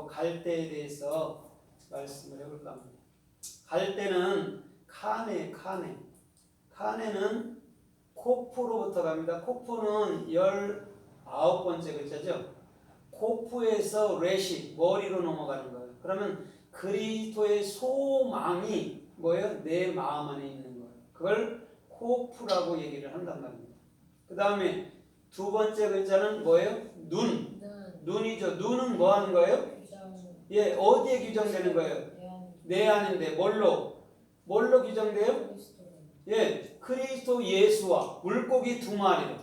갈대에 대해서 말씀을 해볼까 합니다. 갈대는 카네는 코프로부터 갑니다. 코프는 19번째 글자죠. 코프에서 레시, 머리로 넘어가는 거예요. 그러면 그리스도의 소망이 뭐예요? 내 마음 안에 있는 거예요. 그걸 코프라고 얘기를 한단 말입니다. 그 다음에 두 번째 글자는 뭐예요? 눈이죠. 눈은 뭐 하는 거예요? 예, 어디에 규정되는 거예요? 내 안인데 뭘로 규정돼요? 예, 그리스도 예수와 물고기 두 마리로.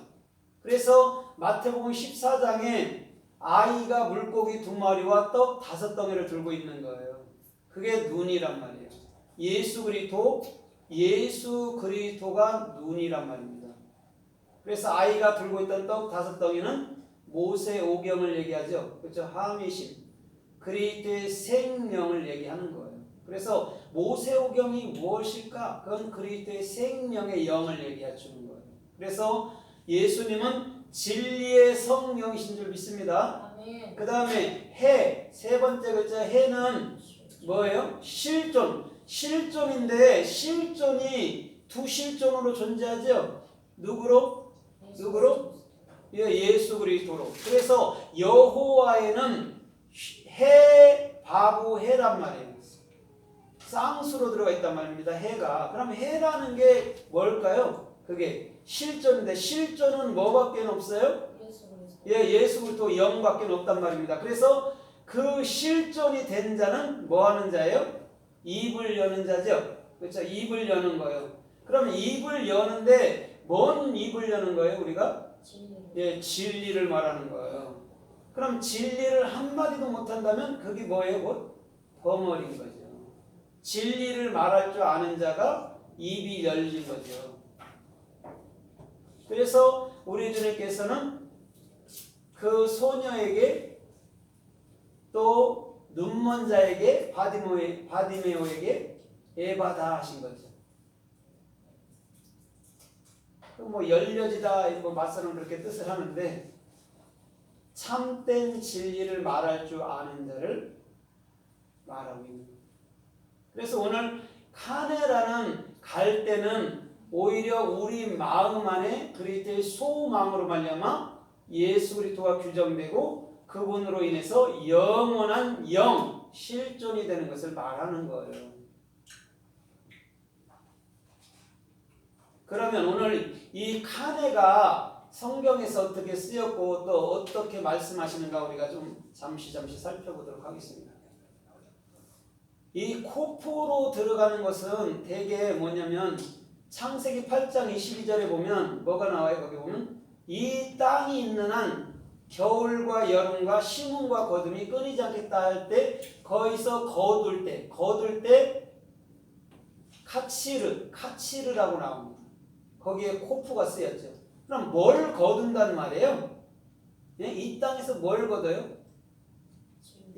그래서 마태복음 14장에 아이가 물고기 두 마리와 떡 5덩이를 들고 있는 거예요. 그게 눈이란 말이에요. 예수 그리스도가 눈이란 말입니다. 그래서 아이가 들고 있던 떡 5덩이는 모세 오경을 얘기하죠. 그렇죠? 하미심, 그리스도의 생명을 얘기하는 거예요. 그래서 모세 오경이 무엇일까? 그건 그리스도의 생명의 영을 얘기해 주는 거예요. 그래서 예수님은 진리의 성령이신 줄 믿습니다. 그 다음에 해, 세 번째 글자 해는 뭐예요? 실존인데 실존이 두 실존으로 존재하죠. 누구로? 예, 예수 그리스도로. 그래서 여호와에는 해, 바부, 해란 말이에요. 쌍수로 들어가 있단 말입니다. 해가. 그럼 해라는 게 뭘까요? 그게 실존인데 실존은 뭐밖에 없어요? 예, 예수 그리스도 영밖에 없단 말입니다. 그래서 그 실존이 된 자는 뭐 하는 자예요? 입을 여는 자죠. 그렇죠? 입을 여는 거예요. 그럼 입을 여는데 뭔 입을 여는 거예요, 우리가? 예, 진리를 말하는 거예요. 그럼 진리를 한마디도 못한다면 그게 뭐예요? 뭐? 벙어리인 거죠. 진리를 말할 줄 아는 자가 입이 열린 거죠. 그래서 우리 주님께서는 그 소녀에게 또 눈먼 자에게 바디메오에게 에바다 하신 거죠. 뭐 열려지다 뭐 맞서는 그렇게 뜻을 하는데 참된 진리를 말할 줄 아는 자를 말하고 있는 거예요. 그래서 오늘 카네라는 갈대는 오히려 우리 마음 안에 그리스도의 소망으로 말미암아 예수 그리스도가 규정되고 그분으로 인해서 영원한 실존이 되는 것을 말하는 거예요. 그러면 오늘 이 카네가 성경에서 어떻게 쓰였고 또 어떻게 말씀하시는가 우리가 좀 잠시 살펴보도록 하겠습니다. 이 코프로 들어가는 것은 대개 뭐냐면 창세기 8장 22절에 보면 뭐가 나와요? 거기 보면 이 땅이 있는 한 겨울과 여름과 심음과 거둠이 끊이지 않겠다 할 때 거기서 거둘 때 카치르라고 나옵니다. 거기에 코프가 쓰였죠. 그럼 뭘 거둔다는 말이에요? 예? 이 땅에서 뭘 거둬요?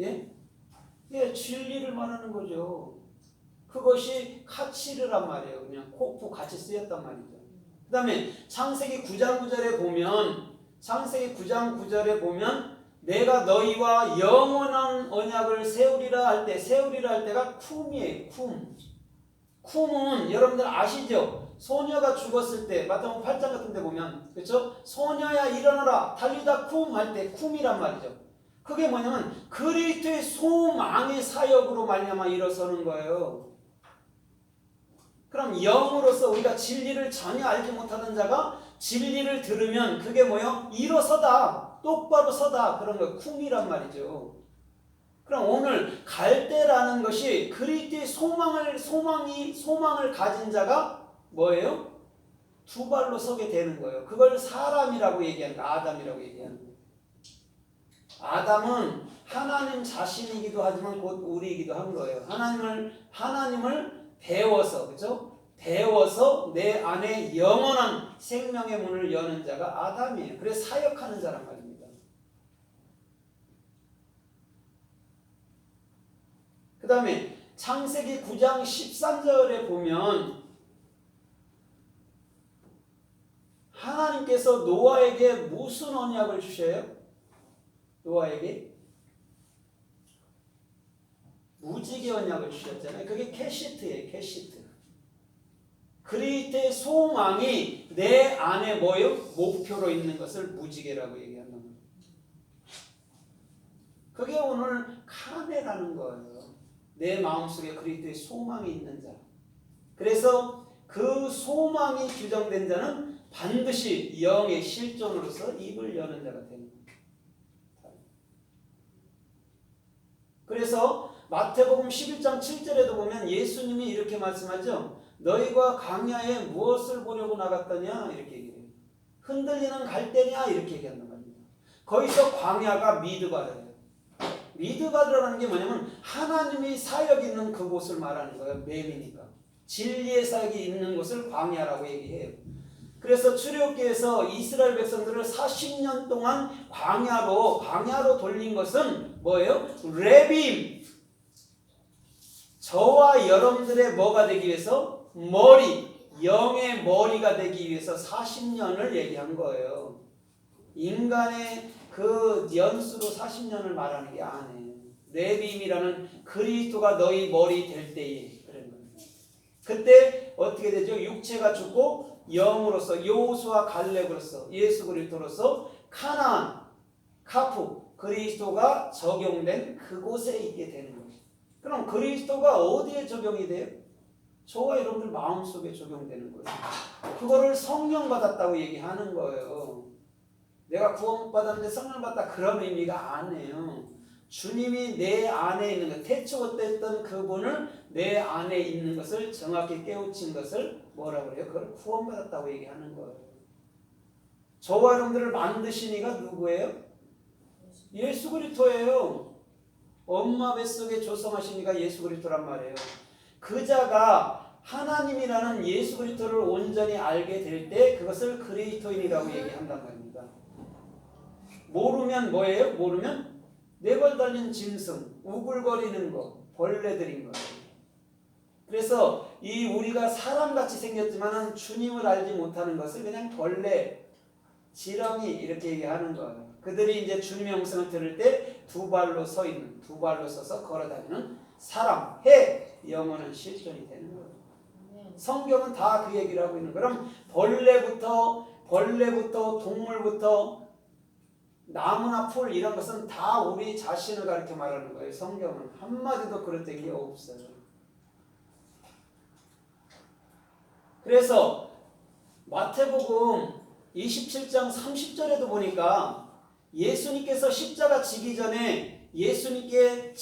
예? 예, 진리를 말하는 거죠. 그것이 카치르란 말이에요. 그냥 코프 같이 쓰였단 말이죠. 그 다음에 창세기 9장 9절에 보면 내가 너희와 영원한 언약을 세우리라 할 때가 쿰이에요. 쿰은 여러분들 아시죠? 소녀가 죽었을 때 마태복음 8장 같은 데 보면 그렇죠? 소녀야 일어나라 달리다 쿰 할 때 쿰이란 말이죠. 그게 뭐냐면 그리스도의 소망의 사역으로 말미암아 일어서는 거예요. 그럼 영으로서 우리가 진리를 전혀 알지 못하던 자가 진리를 들으면 그게 뭐예요? 일어서다, 똑바로 서다 그런 거 쿰이란 말이죠. 그럼 오늘 갈대라는 것이 그리스도의 소망을 가진 자가 뭐예요? 두 발로 서게 되는 거예요. 그걸 사람이라고 얘기하는 거예요. 아담이라고 얘기하는 거예요. 아담은 하나님 자신이기도 하지만 곧 우리이기도 한 거예요. 하나님을 배워서, 그렇죠? 배워서 내 안에 영원한 생명의 문을 여는 자가 아담이에요. 그래서 사역하는 자란 말입니다. 그 다음에 창세기 9장 13절에 보면 하나님께서 노아에게 무슨 언약을 주셔요? 노아에게 무지개 언약을 주셨잖아요. 그게 캐시트예요. 캐시트. 그리스도의 소망이 내 안에 뭐요? 목표로 있는 것을 무지개라고 얘기한단 말이에요. 그게 오늘 카네라는 거예요. 내 마음속에 그리스도의 소망이 있는 자. 그래서 그 소망이 규정된 자는 반드시 영의 실존으로서 입을 여는 자가 되는 거예요. 그래서 마태복음 11장 7절에도 보면 예수님이 이렇게 말씀하죠. 너희가 광야에 무엇을 보려고 나갔더냐 이렇게 얘기해요. 흔들리는 갈대냐 이렇게 얘기한단 말입니다. 거기서 광야가 미드바다예요. 미드바다라는 게 뭐냐면 하나님의 사역 있는 그곳을 말하는 거예요. 뱀이니까. 진리의 사역이 있는 곳을 광야라고 얘기해요. 그래서 출애굽기에서 이스라엘 백성들을 40년 동안 광야로 돌린 것은 뭐예요? 레빔. 저와 여러분들의 뭐가 되기 위해서? 머리, 영의 머리가 되기 위해서 40년을 얘기한 거예요. 인간의 그 연수로 40년을 말하는 게 아니에요. 레빔이라는 그리스도가 너희 머리 될 때에 그런 거예요. 그때 어떻게 되죠? 육체가 죽고 영으로서 여호수아 갈렙으로서 예수 그리스도로서 카나안, 카프 그리스도가 적용된 그곳에 있게 되는 거예요. 그럼 그리스도가 어디에 적용이 돼요? 저와 여러분들 마음속에 적용되는 거예요. 그거를 성령 받았다고 얘기하는 거예요. 내가 구원 받았는데 성령 받았다 그런 의미가 아니에요. 주님이 내 안에 있는 것, 태초됐던 그분을 내 안에 있는 것을 정확히 깨우친 것을 뭐라고 그래요? 그걸 구원받았다고 얘기하는 거예요. 저와 여러분들을 만드신 이가 누구예요? 예수 그리스도예요. 엄마 뱃속에 조성하신 이가 예수 그리스도란 말이에요. 그 자가 하나님이라는 예수 그리스도를 온전히 알게 될 때 그것을 그리스도인이라고 얘기한단 말입니다. 모르면 뭐예요? 모르면 네벌 달린 짐승, 우글거리는 거, 벌레들인 거예요. 그래서 이 우리가 사람같이 생겼지만 주님을 알지 못하는 것을 그냥 벌레, 지렁이 이렇게 얘기하는 거예요. 그들이 이제 주님의 음성을 들을 때 두 발로 서 있는, 두 발로 서서 걸어다니는 사람, 해, 영혼은 실존이 되는 거예요. 성경은 다 그 얘기를 하고 있는 거예요. 그럼 벌레부터 동물부터 나무나 풀 이런 것은 다 우리 자신을 가리켜 말하는 거예요. 성경은 한마디도 그랬던 게 없어요. 그래서 마태복음 27장 30절에도 보니까 예수님께서 십자가 지기 전에 예수님께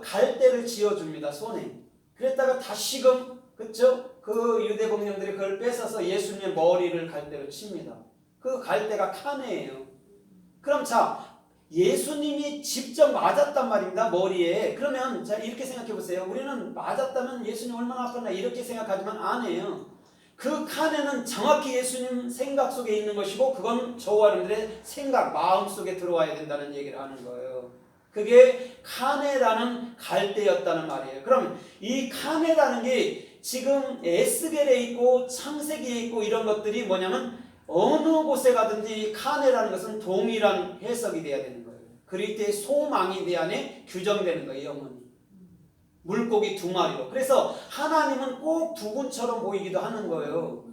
갈대를 지어줍니다. 손에. 그랬다가 다시금 그쵸? 그 유대 공령들이 그걸 뺏어서 예수님의 머리를 갈대로 칩니다. 그 갈대가 카네예요. 그럼 자 예수님이 직접 맞았단 말입니다. 머리에. 그러면 자 이렇게 생각해 보세요. 우리는 맞았다면 예수님 얼마나 아팠나 이렇게 생각하지만 아니에요. 그 카네는 정확히 예수님 생각 속에 있는 것이고 그건 저와 여러분들의 생각, 마음 속에 들어와야 된다는 얘기를 하는 거예요. 그게 카네라는 갈대였다는 말이에요. 그럼 이 카네라는 게 지금 에스겔에 있고 창세기에 있고 이런 것들이 뭐냐면 어느 곳에 가든지 카네라는 것은 동일한 해석이 돼야 되는 거예요. 그리스도의 소망이 내 안에 규정되는 거예요. 영혼이. 물고기 두 마리로. 그래서 하나님은 꼭 두 분처럼 보이기도 하는 거예요.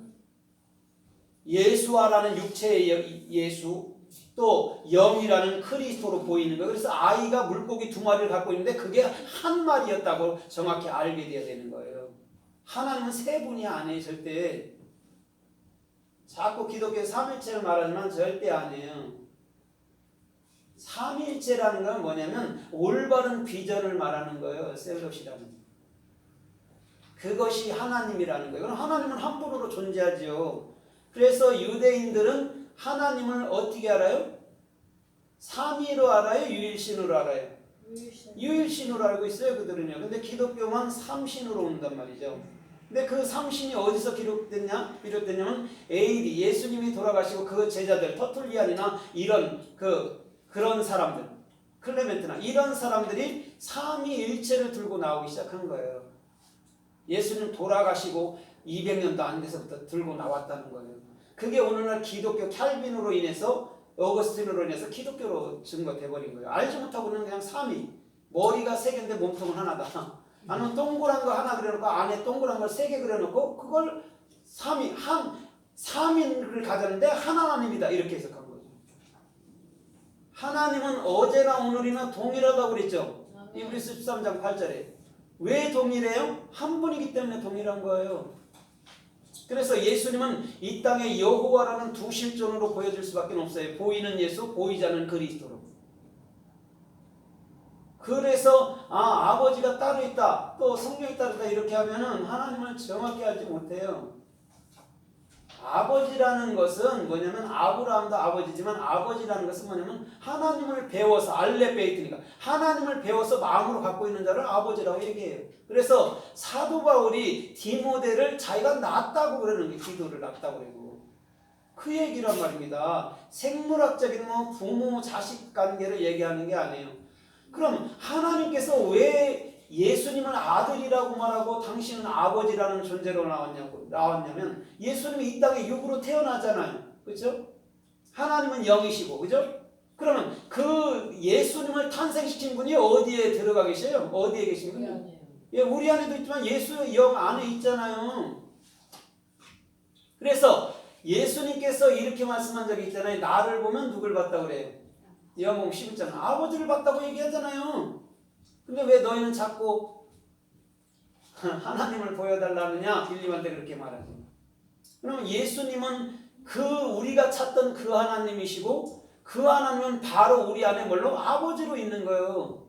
예수아라는 육체의 예수, 또 영이라는 그리스도로 보이는 거예요. 그래서 아이가 물고기 두 마리를 갖고 있는데 그게 한 마리였다고 정확히 알게 돼야 되는 거예요. 하나님은 세 분이 아니에요. 절대. 자꾸 기독교의 삼일체를 말하지만 절대 아니에요. 삼일체라는 건 뭐냐면 올바른 비전을 말하는 거예요. 셀롯이라는. 그것이 하나님이라는 거예요. 그럼 하나님은 한 분으로 존재하죠. 그래서 유대인들은 하나님을 어떻게 알아요? 삼위로 알아요? 유일신으로 알아요? 유일신으로 알고 있어요. 그들은요. 근데 기독교만 삼신으로 온단 말이죠. 근데 그 삼신이 어디서 비롯됐냐면 에이디, 예수님이 돌아가시고 그 제자들, 터툴리안이나 이런 그런 사람들, 클레멘트나 이런 사람들이 삼위일체를 들고 나오기 시작한 거예요. 예수님 돌아가시고 200년도 안 돼서부터 들고 나왔다는 거예요. 그게 오늘날 기독교 칼빈으로 인해서 어거스틴으로 인해서 기독교로 증거돼버린 거예요. 알지 못하고는 그냥 삼위, 머리가 세 개인데 몸통은 하나다. 아니면 동그란 거 하나 그려놓고 안에 동그란 걸 세 개 그려놓고 그걸 삼인을 가졌는데 하나님이다 이렇게 해석한 거죠. 하나님은 어제나 오늘이나 동일하다고 그랬죠. 이브리서 13장 8절에. 왜 동일해요? 한 분이기 때문에 동일한 거예요. 그래서 예수님은 이 땅에 여호와라는 두 실존으로 보여질 수밖에 없어요. 보이는 예수, 보이지 않는 그리스도로. 그래서 아버지가 따로 있다, 또 성령이 따로 있다 이렇게 하면은 하나님을 정확히 알지 못해요. 아버지라는 것은 뭐냐면 아브라함도 아버지지만 아버지라는 것은 뭐냐면 하나님을 배워서 알레베이트니까 하나님을 배워서 마음으로 갖고 있는 자를 아버지라고 얘기해요. 그래서 사도 바울이 디모데를 자기가 낳았다고 그러는 게 기도를 낳았다고 그러고 그 얘기란 말입니다. 생물학적인 부모 자식 관계를 얘기하는 게 아니에요. 그럼 하나님께서 왜 예수님을 아들이라고 말하고 당신은 아버지라는 존재로 나왔냐면 예수님이 이 땅에 육으로 태어나잖아요. 그렇죠? 하나님은 영이시고 그렇죠? 그러면 그 예수님을 탄생시킨 분이 어디에 들어가 계세요? 어디에 계신 분이요? 예, 우리 안에도 있지만 예수의 영 안에 있잖아요. 그래서 예수님께서 이렇게 말씀한 적이 있잖아요. 나를 보면 누굴 봤다고 그래요? 요한복음 11장 아버지를 봤다고 얘기하잖아요. 근데 왜 너희는 자꾸 하나님을 보여달라느냐? 빌립한테 그렇게 말하죠. 그러면 예수님은 우리가 찾던 그 하나님이시고 그 하나님은 바로 우리 안에 뭘로? 아버지로 있는 거예요.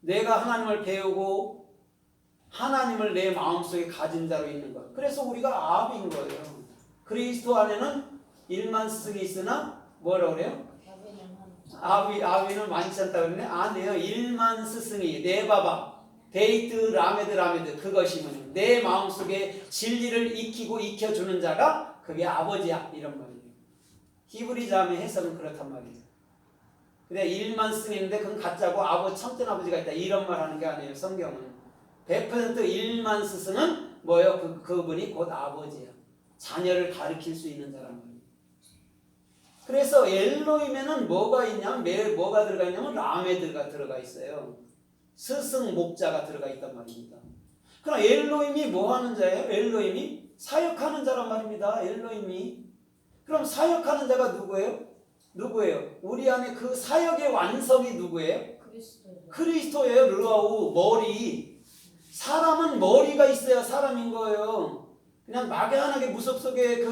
내가 하나님을 배우고 하나님을 내 마음속에 가진 자로 있는 것. 그래서 우리가 아비인 거예요. 그리스도 안에는 일만 스승이 있으나 뭐라고 그래요? 아비는 많지 않다고 그러네. 아니에요. 일만 스승이 네바바 데이트 라메드 그것이 뭐냐 내 마음속에 진리를 익히고 익혀주는 자가 그게 아버지야 이런 말이에요. 히브리 자매 해석은 그렇단 말이에요. 근데 일만 스승인데 그건 가짜고 참된 아버지가 있다 이런 말 하는 게 아니에요. 성경은 100% 일만 스승은 뭐예요? 그분이 곧 아버지야. 자녀를 가르칠 수 있는 사람 말이에요. 그래서 엘로힘에는 뭐가 있냐면 뭐가 들어가 있냐면 라메드가 들어가 있어요. 스승 목자가 들어가 있단 말입니다. 그럼 엘로힘이 뭐 하는 자예요? 엘로힘이 사역하는 자란 말입니다. 엘로힘이. 그럼 사역하는 자가 누구예요? 우리 안에 그 사역의 완성이 누구예요? 그리스도예요. 르아우 머리. 사람은 머리가 있어야 사람인 거예요. 그냥 막연하게 무속 속에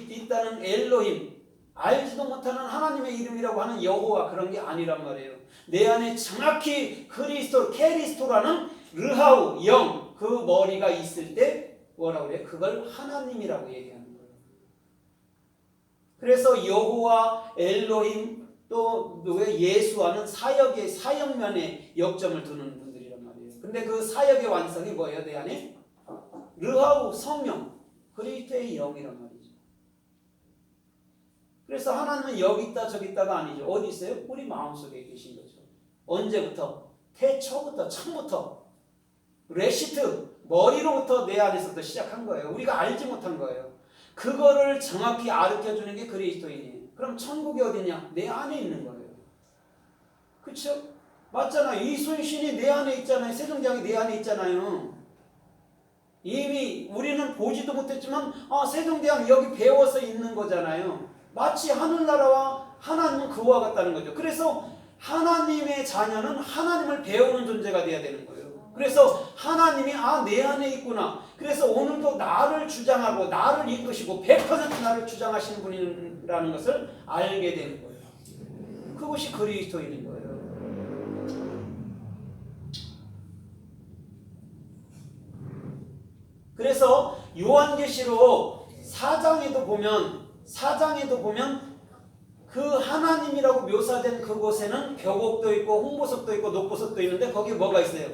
있다는 엘로힘 알지도 못하는 하나님의 이름이라고 하는 여호와 그런 게 아니란 말이에요. 내 안에 정확히 케리스토라는 르하우 영 그 머리가 있을 때 뭐라고 그래요? 그걸 하나님이라고 얘기하는 거예요. 그래서 여호와 엘로힘 또 예수와는 사역면에 역점을 두는 분들이란 말이에요. 근데 그 사역의 완성이 뭐예요? 내 안에 르하우 성령 그리스도의 영이란 말이에요. 그래서 하나님은 여기 있다 저기 있다가 아니죠. 어디 있어요? 우리 마음속에 계신 거죠. 언제부터? 태초부터 처음부터 레시트 머리로부터 내 안에서부터 시작한 거예요. 우리가 알지 못한 거예요. 그거를 정확히 가르쳐주는 게 그리스도인이에요. 그럼 천국이 어디냐? 내 안에 있는 거예요. 그렇죠? 맞잖아요. 이순신이 내 안에 있잖아요. 세종대왕이 내 안에 있잖아요. 이미 우리는 보지도 못했지만 세종대왕 여기 배워서 있는 거잖아요. 마치 하늘나라와 하나님은 그와 같다는 거죠. 그래서 하나님의 자녀는 하나님을 배우는 존재가 돼야 되는 거예요. 그래서 하나님이 내 안에 있구나. 그래서 오늘도 나를 주장하고 나를 이끄시고 100% 나를 주장하시는 분이라는 것을 알게 되는 거예요. 그것이 그리스도인인 거예요. 그래서 요한계시록 4장에도 보면 그 하나님이라고 묘사된 그곳에는 벽옥도 있고 홍보석도 있고 녹보석도 있는데 거기에 뭐가 있어요?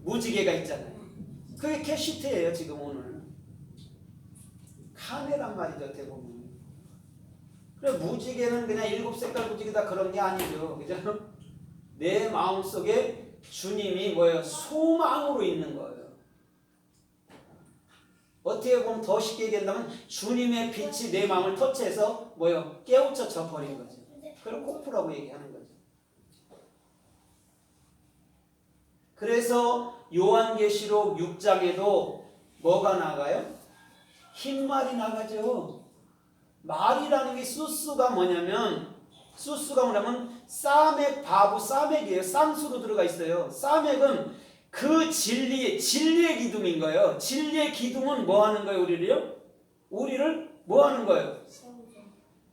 무지개가 있잖아요. 그게 캐시트예요. 지금 오늘 카네란 말이죠. 어떻게 보면. 그래 무지개는 그냥 7색깔 무지개다 그런 게 아니죠. 그죠? 내 마음속에 주님이 뭐예요? 소망으로 있는 거예요. 어떻게 보면 더 쉽게 얘기한다면 주님의 빛이 내 마음을 터치해서 뭐예요? 깨우쳐 버린 거죠. 그걸 코프라고 얘기하는 거죠. 그래서 요한계시록 6장에도 뭐가 나가요? 흰말이 나가죠. 말이라는 게 수스가 뭐냐면 싸맥, 바보, 싸맥이에요. 쌍수로 들어가 있어요. 싸맥은 그 진리의 기둥인 거예요. 진리의 기둥은 뭐 하는 거예요? 우리를 뭐 하는 거예요?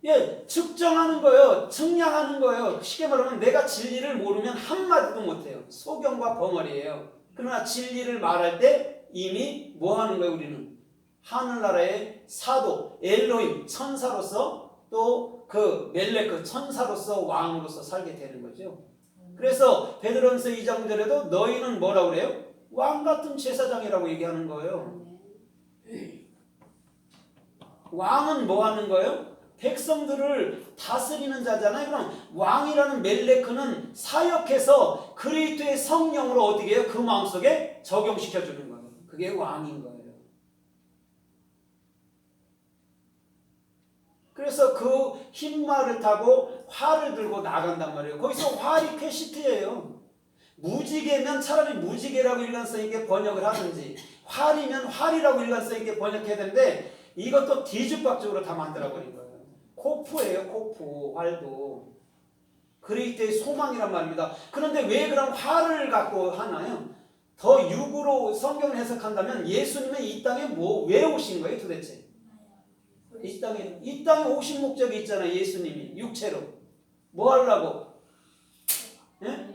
예, 측정하는 거예요. 측량하는 거예요. 쉽게 말하면 내가 진리를 모르면 한마디도 못해요. 소경과 벙어리예요. 그러나 진리를 말할 때 이미 뭐 하는 거예요? 우리는 하늘나라의 사도, 엘로힘, 천사로서 또 그 멜레크, 천사로서 왕으로서 살게 되는 거죠. 그래서 베드로전서 2장 9절에도 너희는 뭐라고 그래요? 왕같은 제사장이라고 얘기하는 거예요. 왕은 뭐 하는 거예요? 백성들을 다스리는 자잖아요. 그럼 왕이라는 멜레크는 사역해서 그리스도의 성령으로 어떻게 해요? 그 마음속에 적용시켜 주는 거예요. 그게 왕인 거예요. 그래서 그 흰 말을 타고 활을 들고 나간단 말이에요. 거기서 활이 퀘시트예요. 무지개면 차라리 무지개라고 일관성 있게 번역을 하든지, 활이면 활이라고 일관성 있게 번역해야 되는데 이것도 뒤죽박죽으로 다 만들어버린 거예요. 코프예요. 코프. 활도 그리스도의 소망이란 말입니다. 그런데 왜 그럼 활을 갖고 하나요? 더 육으로 성경을 해석한다면 예수님은 이 땅에 왜 오신 거예요 도대체? 이 땅에 오신 목적이 있잖아요. 예수님이 육체로 뭐 하려고? 예?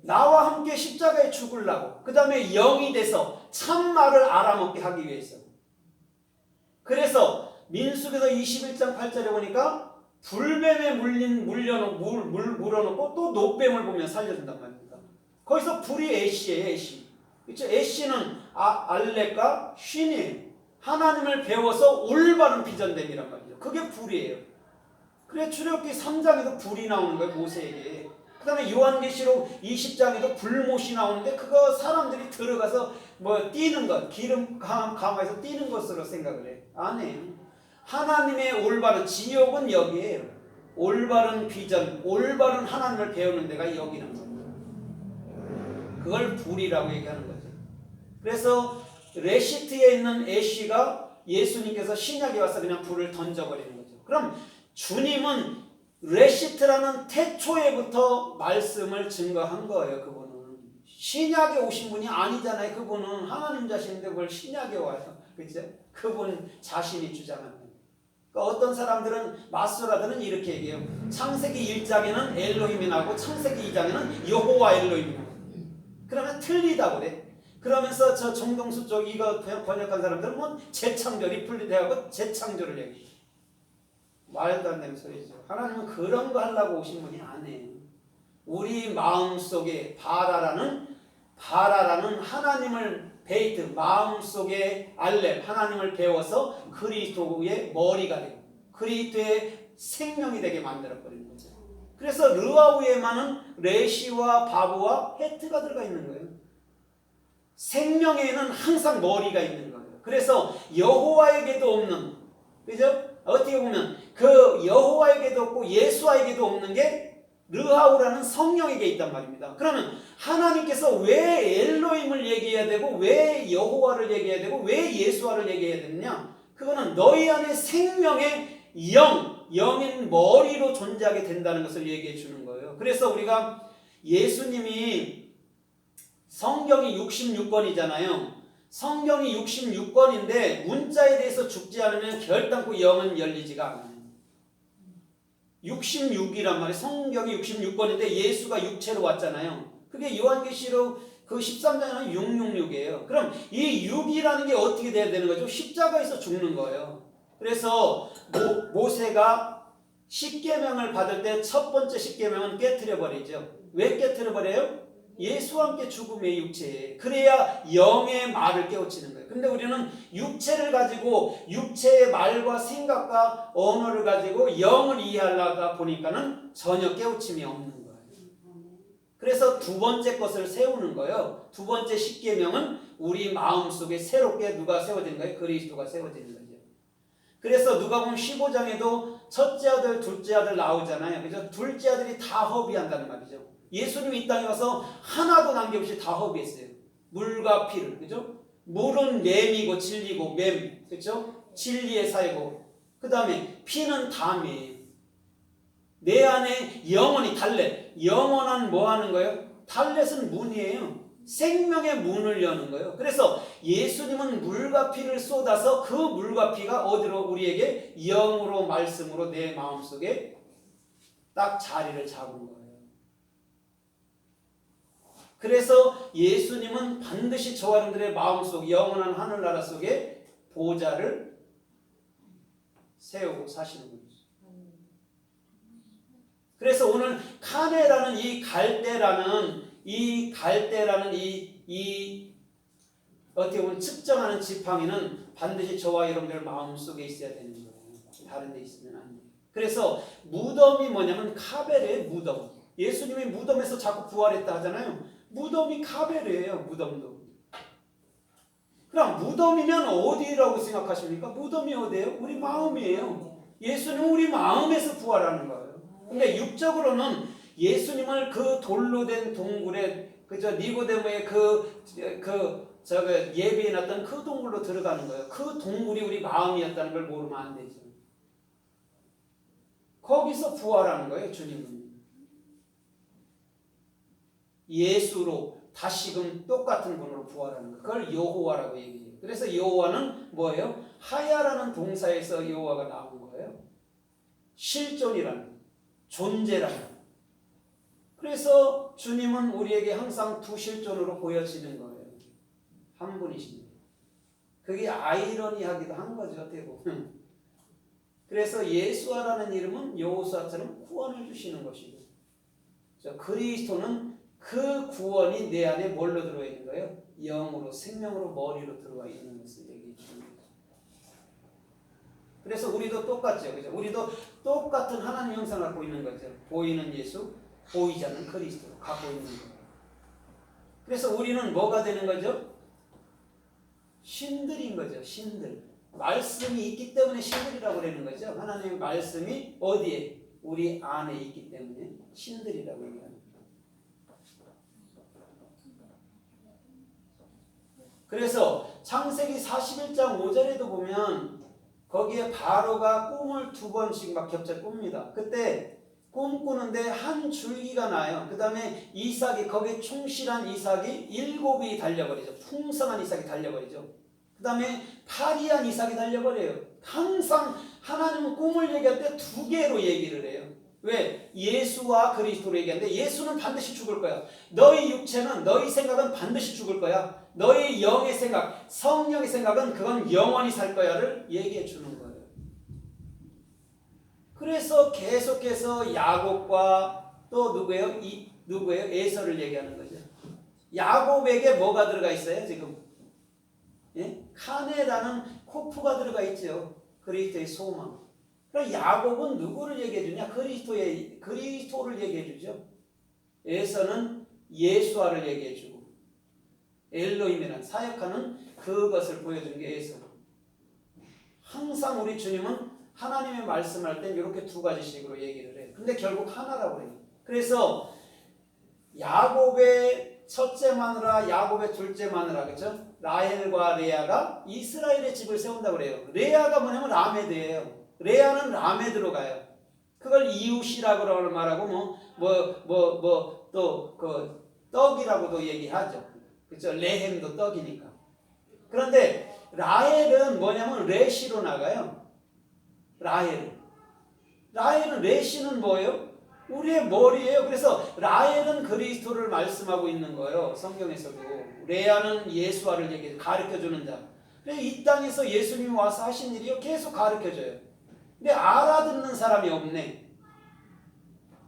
나와 함께 십자가에 죽으려고. 그 다음에 영이 돼서 참말을 알아먹게 하기 위해서. 그래서 민수기서 21장 8절에 보니까 불뱀에 물어놓고 또 노뱀을 보면 살려준단 말입니다. 거기서 불이 애쉬예요. 애쉬. 그렇죠? 애쉬는 알렉과 쉰이에요. 하나님을 배워서 올바른 비전됨이란 말이죠. 그게 불이에요. 그래 출애굽기 3장에도 불이 나오는 거예요. 모세에게. 그 다음에 요한계시록 20장에도 불못이 나오는데 그거 사람들이 들어가서 뭐 뛰는 것, 기름 강화해서 뛰는 것으로 생각을 해요. 아니에요. 하나님의 올바른 지옥은 여기에요. 올바른 비전, 올바른 하나님을 배우는 데가 여기는 거예요. 그걸 불이라고 얘기하는 거죠. 그래서 레시트에 있는 애쉬가 예수님께서 신약에 와서 그냥 불을 던져버리는 거죠. 그럼 주님은 레시트라는 태초에부터 말씀을 증거한 거예요. 그분은 신약에 오신 분이 아니잖아요. 그분은 하나님 자신인데 그걸 신약에 와요. 그죠? 그분 자신이 주장하는 거예요. 그러니까 어떤 사람들은 마소라들은 이렇게 얘기해요. 창세기 1장에는 엘로힘이 나오고 창세기 2장에는 여호와 엘로힘이 나와요. 그러면 틀리다고 그래. 그러면서 저 정동수 쪽 이거 번역한 사람들은 뭐 재창조리 풀리되고 재창조를 얘기해요. 말도 안 되는 소리죠. 하나님은 그런 거 하려고 오신 분이 아니에요. 우리 마음속에 바라라는 하나님을 베이트 마음속에 알렙 하나님을 배워서 그리스도의 머리가 되고 그리스도의 생명이 되게 만들어버리는 거죠. 그래서 르와우에만은 레시와 바브와 헤트가 들어가 있는 거예요. 생명에는 항상 머리가 있는 거예요. 그래서 여호와에게도 없는, 그죠? 어떻게 보면 그 여호와에게도 없고 예수와에게도 없는 게 르하우라는 성령에게 있단 말입니다. 그러면 하나님께서 왜 엘로힘을 얘기해야 되고 왜 여호와를 얘기해야 되고 왜 예수와를 얘기해야 되느냐? 그거는 너희 안에 생명의 영인 머리로 존재하게 된다는 것을 얘기해 주는 거예요. 그래서 우리가 예수님이 성경이 66권이잖아요. 성경이 66권인데 문자에 대해서 죽지 않으면 결단코 영은 열리지가 않아요. 66이란 말이에요. 성경이 66권인데 예수가 육체로 왔잖아요. 그게 요한계시록 그 13장에는 666이에요. 그럼 이 6이라는 게 어떻게 돼야 되는 거죠? 십자가에서 죽는 거예요. 그래서 모세가 십계명을 받을 때 첫 번째 십계명은 깨트려 버리죠. 왜 깨트려 버려요? 예수와 함께 죽음의 육체에 그래야 영의 말을 깨우치는 거예요. 근데 우리는 육체를 가지고 육체의 말과 생각과 언어를 가지고 영을 이해하려다 보니까는 전혀 깨우침이 없는 거예요. 그래서 두 번째 것을 세우는 거예요. 두 번째 십계명은 우리 마음속에 새롭게 누가 세워진 거예요? 그리스도가 세워지는 거죠. 그래서 누가복음 15장에도 첫째 아들, 둘째 아들 나오잖아요. 그래서 둘째 아들이 다 허비한다는 말이죠. 예수님이 이 땅에 와서 하나도 남김없이 다 허비했어요. 물과 피를. 그죠? 물은 맴이고 진리고 맴. 그죠? 진리의 사이고. 그 다음에 피는 담이에요. 내 안에 영원히 달렛. 영원한 뭐 하는 거예요? 달렛은 문이에요. 생명의 문을 여는 거예요. 그래서 예수님은 물과 피를 쏟아서 그 물과 피가 어디로 우리에게 영으로 말씀으로 내 마음속에 딱 자리를 잡은 거예요. 그래서 예수님은 반드시 저와 여러분들의 마음속 영원한 하늘나라 속에 보좌를 세우고 사시는 거죠. 그래서 오늘 카네라는 이 갈대라는 이 어떻게 보면 측정하는 지팡이는 반드시 저와 여러분들 마음속에 있어야 되는 거예요. 다른 데 있으면 안 돼요. 그래서 무덤이 뭐냐면 카벨의 무덤. 예수님이 무덤에서 자꾸 부활했다 하잖아요. 무덤이 카벨이에요. 무덤도. 그럼 무덤이면 어디라고 생각하십니까? 무덤이 어디예요? 우리 마음이에요. 예수님은 우리 마음에서 부활하는 거예요. 근데 육적으로는 예수님을 그 돌로 된 동굴에 그저 니고데모의 예배해 놨던 그 동굴로 들어가는 거예요. 그 동굴이 우리 마음이었다는 걸 모르면 안 되죠. 거기서 부활하는 거예요. 주님은 예수로 다시금 똑같은 분으로 부활하는 거예요. 그걸 여호와라고 얘기해요. 그래서 여호와는 뭐예요? 하야라는 동사에서 여호와가 나온 거예요. 실존이라는 존재라는. 그래서 주님은 우리에게 항상 두 실존으로 보여지는 거예요. 한 분이십니다. 그게 아이러니하기도 한 거죠. 어떻게 보면. 그래서 예수아라는 이름은 여호수아처럼 구원을 주시는 것이고, 그리스도는 그 구원이 내 안에 뭘로 들어와 있는 거예요? 영으로, 생명으로, 머리로 들어와 있는 것을 얘기해 주는 거죠. 그래서 우리도 똑같죠. 그죠? 우리도 똑같은 하나님 형상을 갖고 있는 거죠. 보이는 예수, 보이지 않는 그리스도를 갖고 있는 거예요. 그래서 우리는 뭐가 되는 거죠? 신들인 거죠. 신들. 말씀이 있기 때문에 신들이라고 그러는 거죠. 하나님의 말씀이 어디에? 우리 안에 있기 때문에 신들이라고 얘기합니다. 그래서 창세기 41장 5절에도 보면 거기에 바로가 꿈을 두 번씩 막 겹쳐 꿉니다. 그때 꿈꾸는데 한 줄기가 나요. 그 다음에 이삭이, 거기에 충실한 이삭이 7이 달려버리죠. 풍성한 이삭이 달려버리죠. 그 다음에 파리한 이삭이 달려버려요. 항상 하나님은 꿈을 얘기할 때 두 개로 얘기를 해요. 왜? 예수와 그리스도로 얘기하는데 예수는 반드시 죽을 거야. 너희 육체는, 너희 생각은 반드시 죽을 거야. 너희 영의 생각, 성령의 생각은 그건 영원히 살 거야를 얘기해 주는 거예요. 그래서 계속해서 야곱과 또 누구예요? 누구예요? 에서를 얘기하는 거죠. 야곱에게 뭐가 들어가 있어요? 지금 예? 카네라는 코프가 들어가 있죠. 그리스도의 소망. 그럼 야곱은 누구를 얘기해 주냐? 그리스도를 얘기해 주죠. 에서는 예수아를 얘기해 주고, 엘로힘이라는 사역하는 그것을 보여주는 게 에서. 항상 우리 주님은 하나님의 말씀할 때 이렇게 두 가지씩으로 얘기를 해요. 근데 결국 하나라고 해요. 그래서 야곱의 첫째 마누라, 야곱의 둘째 마누라, 그렇죠? 라헬과 레아가 이스라엘의 집을 세운다고 그래요. 레아가 뭐냐면 라메드예요. 레아는 라메드로 가요. 그걸 이웃이라고 말하고 또 그 떡이라고도 얘기하죠. 그렇죠? 레헴도 떡이니까. 그런데 라헬은 뭐냐면 레시로 나가요. 라헬은 레시는 뭐예요? 우리의 머리예요. 그래서 라헬은 그리스도를 말씀하고 있는 거예요. 성경에서도. 레아는 예수아를 가르쳐주는 자. 이 땅에서 예수님이 와서 하신 일이요, 계속 가르쳐줘요. 근데 알아듣는 사람이 없네.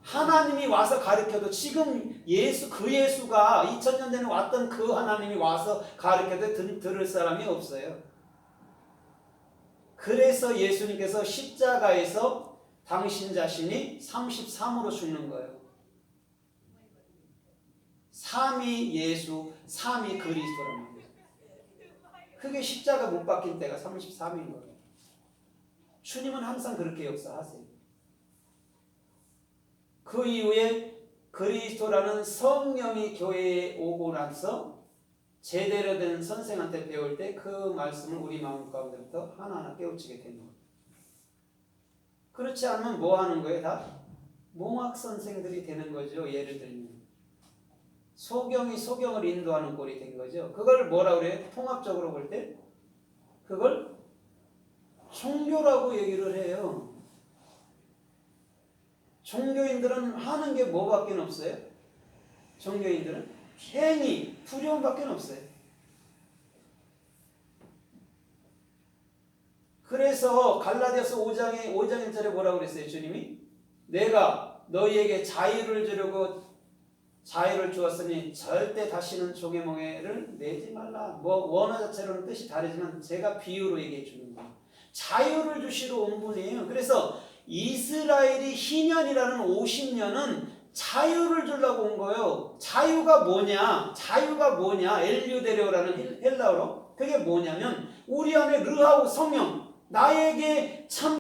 하나님이 와서 가르쳐도 지금 그 예수가 2000년 전에 왔던 그 하나님이 와서 가르쳐도 들을 사람이 없어요. 그래서 예수님께서 십자가에서 당신 자신이 33으로 죽는 거예요. 3이 예수, 3이 그리스도라는 거예요. 그게 십자가 못 박힌 때가 33인 거예요. 주님은 항상 그렇게 역사하세요. 그 이후에 그리스도라는 성령이 교회에 오고 나서 제대로 된 선생한테 배울 때 그 말씀을 우리 마음 가운데부터 하나하나 깨우치게 되는 거예요. 그렇지 않으면 뭐 하는 거예요? 다 몽학 선생들이 되는 거죠. 예를 들면 소경이 소경을 인도하는 꼴이 된 거죠. 그걸 뭐라 그래요? 통합적으로 볼 때 그걸 종교라고 얘기를 해요. 종교인들은 하는 게 뭐밖에 없어요? 종교인들은 행위, 두려움밖에 없어요. 그래서 갈라디아서 5장의 1절에 뭐라고 그랬어요? 주님이 내가 너희에게 자유를 주려고 자유를 주었으니 절대 다시는 종의 멍에를 내지 말라. 뭐 원어 자체로는 뜻이 다르지만 제가 비유로 얘기해 주는 거예요. 자유를 주시러 온 분이에요. 그래서 이스라엘이 희년이라는 50년은 자유를 주려고 온 거예요. 자유가 뭐냐? 엘류데레오라는 헬라어로 그게 뭐냐면 우리 안에 르하우 성령 나에게 참